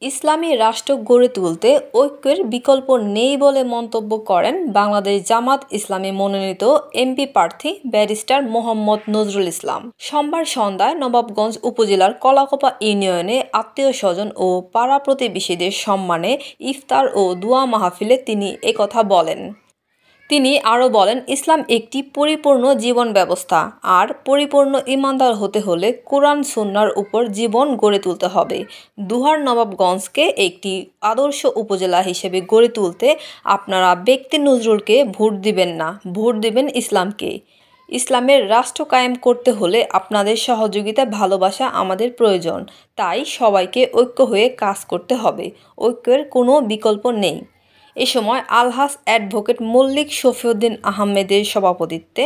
ইসলামী রাষ্ট্র গড়ে তুলতে ঐক্যের বিকল্প নেই বলে মন্তব্য করেন বাংলাদেশ জামাত ইসলামী মনোনীত এমপি প্রার্থী ব্যারিস্টার মোহাম্মদ নজরুল ইসলাম। সোমবার সন্ধ্যায় নবাবগঞ্জ উপজেলার কলাকোপা ইউনিয়নে আত্মীয়স্বজন ও পাড়া প্রতিবেশীদের সম্মানে ইফতার ও দোয়া মাহফিলে তিনি একথা বলেন। তিনি আরও বলেন, ইসলাম একটি পরিপূর্ণ জীবন ব্যবস্থা, আর পরিপূর্ণ ঈমানদার হতে হলে কোরআন সুন্নাহর উপর জীবন গড়ে তুলতে হবে। দুহার নবাবগঞ্জকে একটি আদর্শ উপজেলা হিসেবে গড়ে তুলতে আপনারা ব্যক্তি নজরুলকে ভোট দিবেন না, ভোট দিবেন ইসলামকে। ইসলামের রাষ্ট্র কায়েম করতে হলে আপনাদের সহযোগিতা, ভালোবাসা আমাদের প্রয়োজন। তাই সবাইকে ঐক্য হয়ে কাজ করতে হবে। ঐক্যের কোনো বিকল্প নেই। এ সময় আলহাজ অ্যাডভোকেট মল্লিক শফিউদ্দিন আহমেদের সভাপতিত্বে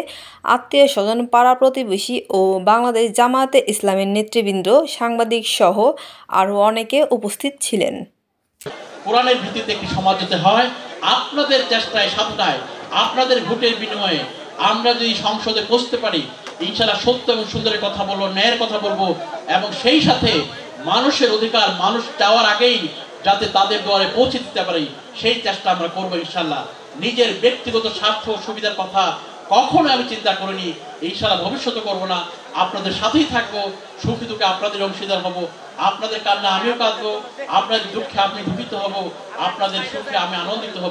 আত্মীয়স্বজন, পাড়া প্রতিবেশী ও বাংলাদেশ জামায়াতে ইসলামীর নেতৃবৃন্দ, সাংবাদিক সহ আরও অনেকে উপস্থিত ছিলেন। কোরআনের ভিত্তিতে একটি সমাজ হতে হয়। আপনাদের চেষ্টায়, সাধনায়, আপনাদের ভোটের বিনিময়ে আমরা যদি সংসদে পৌঁছতে পারি, ইনশাআল্লাহ সত্য এবং সুন্দরের কথা বলবো, ন্যায়ের কথা বলবো, এবং সেই সাথে মানুষের অধিকার মানুষ চাওয়ার আগেই যাতে তাদের দুয়ারে পৌঁছে দিতে পারি, সেই চেষ্টা আমরা করবো ইনশাআল্লাহ। নিজের ব্যক্তিগত স্বার্থ সুবিধার কথা কখনো আমি চিন্তা করিনি, ইনশাআল্লাহ ভবিষ্যতে করবো না। আপনাদের সাথেই থাকবো, সুখী দুঃখে আপনাদের অংশীদার হব। আপনাদের কান্না আমিও কাঁদবো, আপনাদের দুঃখে আমি দুঃখিত হব, আপনাদের সুখে আমি আনন্দিত হব।